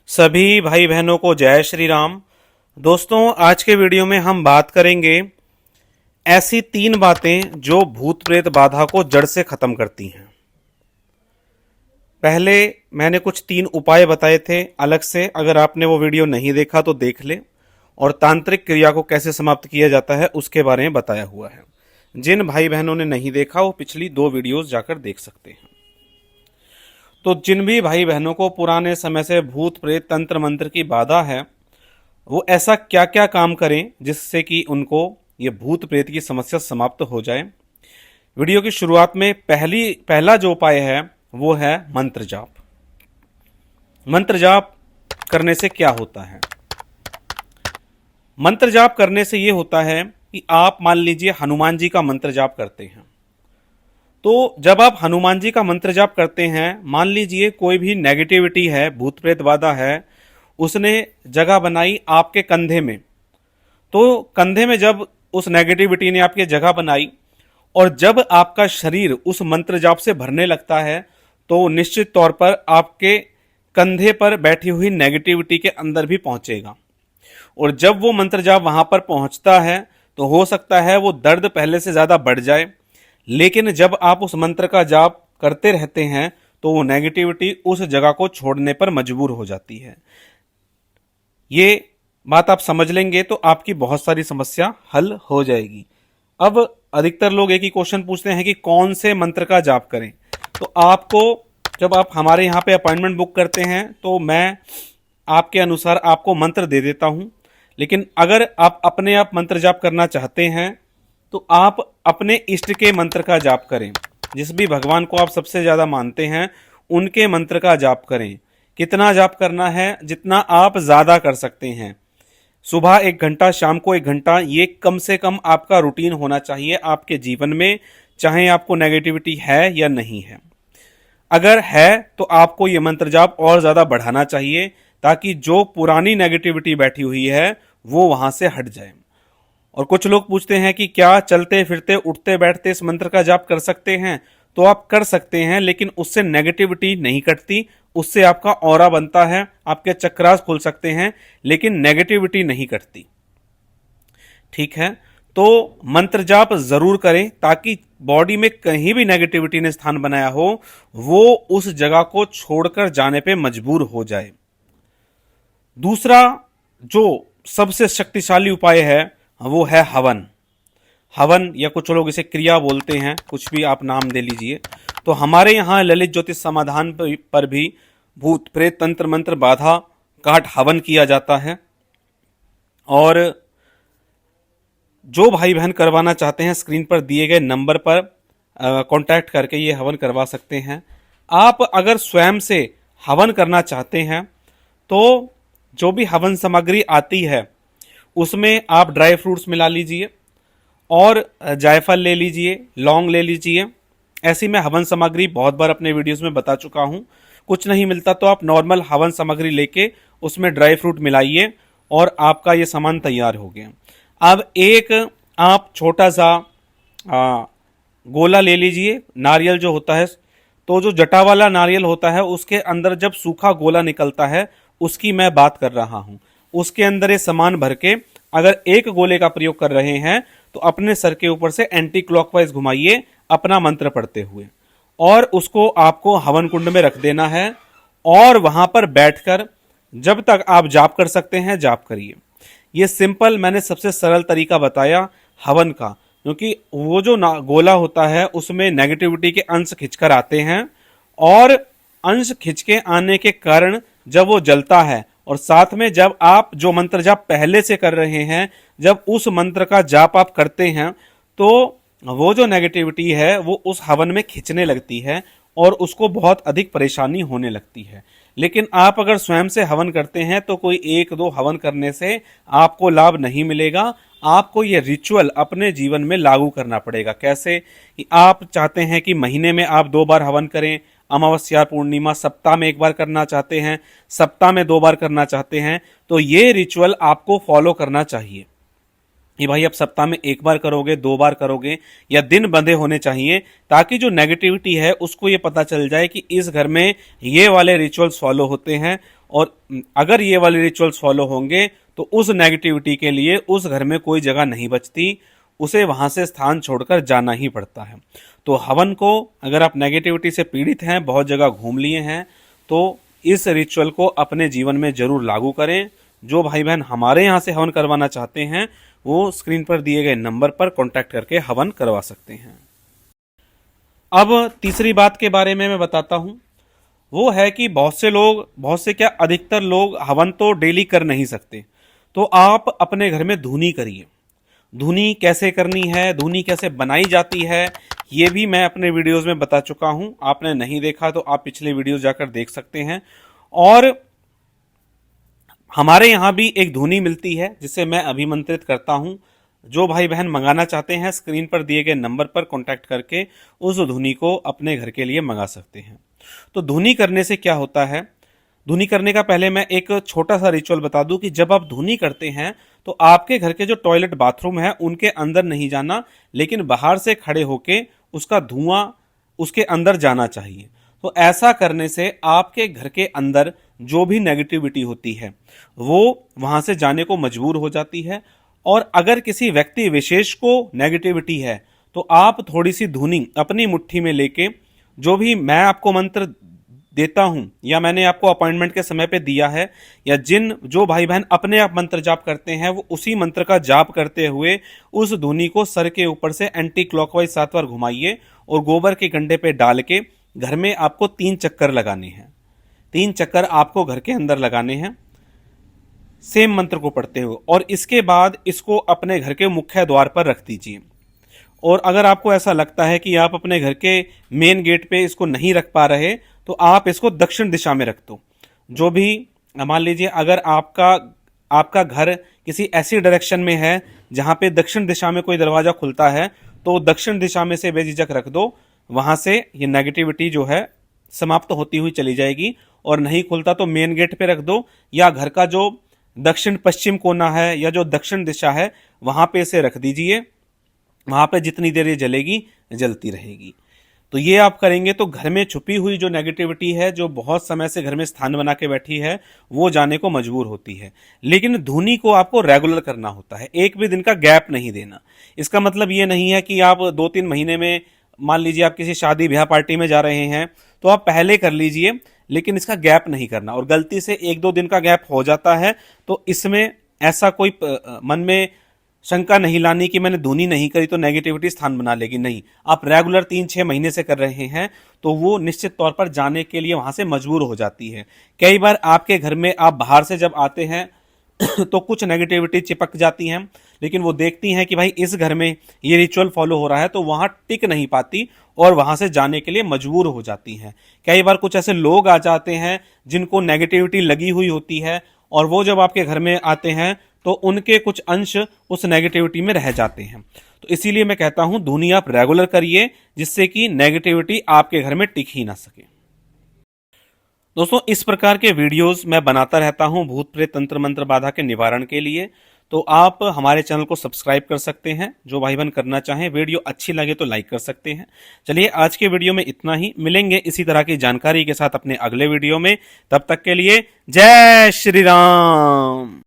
सभी भाई बहनों को जय श्री राम। दोस्तों, आज के वीडियो में हम बात करेंगे ऐसी 3 बातें जो भूत प्रेत बाधा को जड़ से खत्म करती हैं। पहले मैंने कुछ 3 उपाय बताए थे अलग से, अगर आपने वो वीडियो नहीं देखा तो देख ले। और तांत्रिक क्रिया को कैसे समाप्त किया जाता है उसके बारे में बताया हुआ है। जिन भाई बहनों ने नहीं देखा वो पिछली 2 वीडियोस जाकर देख सकते हैं। तो जिन भी भाई बहनों को पुराने समय से भूत प्रेत तंत्र मंत्र की बाधा है, वो ऐसा क्या क्या काम करें जिससे कि उनको ये भूत प्रेत की समस्या समाप्त हो जाए। वीडियो की शुरुआत में पहला जो उपाय है वो है मंत्र जाप। मंत्र जाप करने से क्या होता है? मंत्र जाप करने से ये होता है कि आप मान लीजिए हनुमान जी का मंत्र जाप करते हैं, तो जब आप हनुमान जी का मंत्र जाप करते हैं, मान लीजिए कोई भी नेगेटिविटी है, भूत प्रेत बाधा है, उसने जगह बनाई आपके कंधे में। तो कंधे में जब उस नेगेटिविटी ने आपकी जगह बनाई और जब आपका शरीर उस मंत्र जाप से भरने लगता है, तो निश्चित तौर पर आपके कंधे पर बैठी हुई नेगेटिविटी के अंदर भी पहुंचेगा। और जब वो मंत्र जाप वहां पर पहुंचता है तो हो सकता है वो दर्द पहले से ज्यादा बढ़ जाए, लेकिन जब आप उस मंत्र का जाप करते रहते हैं तो वो नेगेटिविटी उस जगह को छोड़ने पर मजबूर हो जाती है। ये बात आप समझ लेंगे तो आपकी बहुत सारी समस्या हल हो जाएगी। अब अधिकतर लोग एक ही क्वेश्चन पूछते हैं कि कौन से मंत्र का जाप करें। तो आपको, जब आप हमारे यहाँ पे अपॉइंटमेंट बुक करते हैं तो मैं आपके अनुसार आपको मंत्र दे देता हूँ, लेकिन अगर आप अपने आप मंत्र जाप करना चाहते हैं तो आप अपने इष्ट के मंत्र का जाप करें। जिस भी भगवान को आप सबसे ज्यादा मानते हैं उनके मंत्र का जाप करें। कितना जाप करना है? जितना आप ज्यादा कर सकते हैं। सुबह 1 घंटा, शाम को 1 घंटा, ये कम से कम आपका रूटीन होना चाहिए आपके जीवन में, चाहे आपको नेगेटिविटी है या नहीं है। अगर है तो आपको ये मंत्र जाप और ज्यादा बढ़ाना चाहिए ताकि जो पुरानी नेगेटिविटी बैठी हुई है वो वहां से हट जाए। और कुछ लोग पूछते हैं कि क्या चलते फिरते उठते बैठते इस मंत्र का जाप कर सकते हैं? तो आप कर सकते हैं, लेकिन उससे नेगेटिविटी नहीं कटती, उससे आपका ऑरा बनता है, आपके चक्रास खुल सकते हैं, लेकिन नेगेटिविटी नहीं कटती। ठीक है, तो मंत्र जाप जरूर करें ताकि बॉडी में कहीं भी नेगेटिविटी ने स्थान बनाया हो वो उस जगह को छोड़कर जाने पे मजबूर हो जाए। दूसरा जो सबसे शक्तिशाली उपाय है वो है हवन। हवन, या कुछ लोग इसे क्रिया बोलते हैं, कुछ भी आप नाम दे लीजिए। तो हमारे यहाँ ललित ज्योतिष समाधान पर भी भूत प्रेत तंत्र मंत्र बाधा काट हवन किया जाता है। और जो भाई बहन करवाना चाहते हैं स्क्रीन पर दिए गए नंबर पर कांटेक्ट करके ये हवन करवा सकते हैं। आप अगर स्वयं से हवन करना चाहते हैं तो जो भी हवन सामग्री आती है उसमें आप ड्राई फ्रूट्स मिला लीजिए और जायफल ले लीजिए, लौंग ले लीजिए। ऐसी मैं हवन सामग्री बहुत बार अपने वीडियोस में बता चुका हूं। कुछ नहीं मिलता तो आप नॉर्मल हवन सामग्री लेके उसमें ड्राई फ्रूट मिलाइए और आपका ये सामान तैयार हो गया। अब एक आप छोटा सा गोला ले लीजिए, नारियल जो होता है, तो जो जटा वाला नारियल होता है उसके अंदर जब सूखा गोला निकलता है उसकी मैं बात कर रहा हूं। उसके अंदर ये सामान भर के अगर एक गोले का प्रयोग कर रहे हैं तो अपने सर के ऊपर से एंटी क्लॉकवाइज घुमाइए अपना मंत्र पढ़ते हुए, और उसको आपको हवन कुंड में रख देना है। और वहां पर बैठकर जब तक आप जाप कर सकते हैं जाप करिए। ये सिंपल, मैंने सबसे सरल तरीका बताया हवन का, क्योंकि वो जो गोला होता है उसमें नेगेटिविटी के अंश खिंचकर आते हैं, और अंश खिंच के आने के कारण जब वो जलता है और साथ में जब आप जो मंत्र जाप पहले से कर रहे हैं, जब उस मंत्र का जाप आप करते हैं तो वो जो नेगेटिविटी है वो उस हवन में खिंचने लगती है और उसको बहुत अधिक परेशानी होने लगती है। लेकिन आप अगर स्वयं से हवन करते हैं तो कोई 1-2 हवन करने से आपको लाभ नहीं मिलेगा। आपको ये रिचुअल अपने जीवन में लागू करना पड़ेगा। कैसे? कि आप चाहते हैं कि महीने में आप 2 बार हवन करें, अमावस्या पूर्णिमा, सप्ताह में 1 बार करना चाहते हैं, सप्ताह में 2 बार करना चाहते हैं, तो ये रिचुअल आपको फॉलो करना चाहिए। कि भाई आप सप्ताह में एक बार करोगे, 2 बार करोगे, या दिन बंधे होने चाहिए, ताकि जो नेगेटिविटी है उसको ये पता चल जाए कि इस घर में ये वाले रिचुअल्स फॉलो होते हैं, और अगर ये वाले रिचुअल्स फॉलो होंगे तो उस नेगेटिविटी के लिए उस घर में कोई जगह नहीं बचती, उसे वहां से स्थान छोड़कर जाना ही पड़ता है। तो हवन को, अगर आप नेगेटिविटी से पीड़ित हैं, बहुत जगह घूम लिए हैं, तो इस रिचुअल को अपने जीवन में जरूर लागू करें। जो भाई बहन हमारे यहाँ से हवन करवाना चाहते हैं वो स्क्रीन पर दिए गए नंबर पर कांटेक्ट करके हवन करवा सकते हैं। अब तीसरी बात के बारे में मैं बताता हूं, वो है कि बहुत से क्या, अधिकतर लोग हवन तो डेली कर नहीं सकते, तो आप अपने घर में धूनी करिए। धुनी कैसे करनी है, धुनी कैसे बनाई जाती है, ये भी मैं अपने वीडियोस में बता चुका हूं। आपने नहीं देखा तो आप पिछले वीडियोस जाकर देख सकते हैं। और हमारे यहां भी एक धुनी मिलती है जिसे मैं अभिमंत्रित करता हूं। जो भाई बहन मंगाना चाहते हैं स्क्रीन पर दिए गए नंबर पर कांटेक्ट करके उस धुनी को अपने घर के लिए मंगा सकते हैं। तो धुनी करने से क्या होता है, धुनी करने का पहले मैं एक छोटा सा रिचुअल बता दूं कि जब आप धुनी करते हैं तो आपके घर के जो टॉयलेट बाथरूम है उनके अंदर नहीं जाना, लेकिन बाहर से खड़े होके उसका धुआं उसके अंदर जाना चाहिए। तो ऐसा करने से आपके घर के अंदर जो भी नेगेटिविटी होती है वो वहां से जाने को मजबूर हो जाती है। और अगर किसी व्यक्ति विशेष को नेगेटिविटी है तो आप थोड़ी सी धुनी अपनी मुट्ठी में लेके, जो भी मैं आपको मंत्र देता हूं या मैंने आपको अपॉइंटमेंट के समय पे दिया है, या जो भाई बहन अपने आप मंत्र जाप करते हैं वो उसी मंत्र का जाप करते हुए उस धुनी को सर के ऊपर से एंटी क्लॉकवाइज 7 बार घुमाइए और गोबर के कंडे पे डाल के घर में आपको 3 चक्कर लगाने हैं। 3 चक्कर आपको घर के अंदर लगाने हैं सेम मंत्र को पढ़ते हुए, और इसके बाद इसको अपने घर के मुख्य द्वार पर रख दीजिए। और अगर आपको ऐसा लगता है कि आप अपने घर के मेन गेट पे इसको नहीं रख पा रहे तो आप इसको दक्षिण दिशा में रख दो। जो भी, मान लीजिए अगर आपका घर किसी ऐसी डायरेक्शन में है जहां पे दक्षिण दिशा में कोई दरवाजा खुलता है तो दक्षिण दिशा में से बेझिझक रख दो। वहां से ये नेगेटिविटी जो है समाप्त होती हुई चली जाएगी। और नहीं खुलता तो मेन गेट पे रख दो, या घर का जो दक्षिण पश्चिम कोना है या जो दक्षिण दिशा है वहां पे इसे रख दीजिए। वहां पे जितनी देर ये जलेगी जलती रहेगी। तो ये आप करेंगे तो घर में छुपी हुई जो नेगेटिविटी है, जो बहुत समय से घर में स्थान बना के बैठी है, वो जाने को मजबूर होती है। लेकिन धुनी को आपको रेगुलर करना होता है, एक भी दिन का गैप नहीं देना। इसका मतलब ये नहीं है कि आप 2-3 महीने में, मान लीजिए आप किसी शादी ब्याह पार्टी में जा रहे हैं तो आप पहले कर लीजिए, लेकिन इसका गैप नहीं करना। और गलती से 1-2 दिन का गैप हो जाता है तो इसमें ऐसा कोई मन में शंका नहीं लानी कि मैंने धुनी नहीं करी तो नेगेटिविटी स्थान बना लेगी। नहीं, आप रेगुलर 3-6 महीने से कर रहे हैं तो वो निश्चित तौर पर जाने के लिए वहां से मजबूर हो जाती है। कई बार आपके घर में आप बाहर से जब आते हैं तो कुछ नेगेटिविटी चिपक जाती हैं, लेकिन वो देखती हैं कि भाई इस घर में ये रिचुअल फॉलो हो रहा है तो वहां टिक नहीं पाती और वहां से जाने के लिए मजबूर हो जाती हैं। कई बार कुछ ऐसे लोग आ जाते हैं जिनको नेगेटिविटी लगी हुई होती है और वो जब आपके घर में आते हैं तो उनके कुछ अंश उस नेगेटिविटी में रह जाते हैं। तो इसीलिए मैं कहता हूं धुनी आप रेगुलर करिए जिससे कि नेगेटिविटी आपके घर में टिक ही ना सके। दोस्तों, इस प्रकार के वीडियोस मैं बनाता रहता हूं भूत प्रेत तंत्र मंत्र बाधा के निवारण के लिए। तो आप हमारे चैनल को सब्सक्राइब कर सकते हैं, जो भाई बहन करना चाहें। वीडियो अच्छी लगे तो लाइक कर सकते हैं। चलिए, आज के वीडियो में इतना ही। मिलेंगे इसी तरह की जानकारी के साथ अपने अगले वीडियो में। तब तक के लिए जय श्री राम।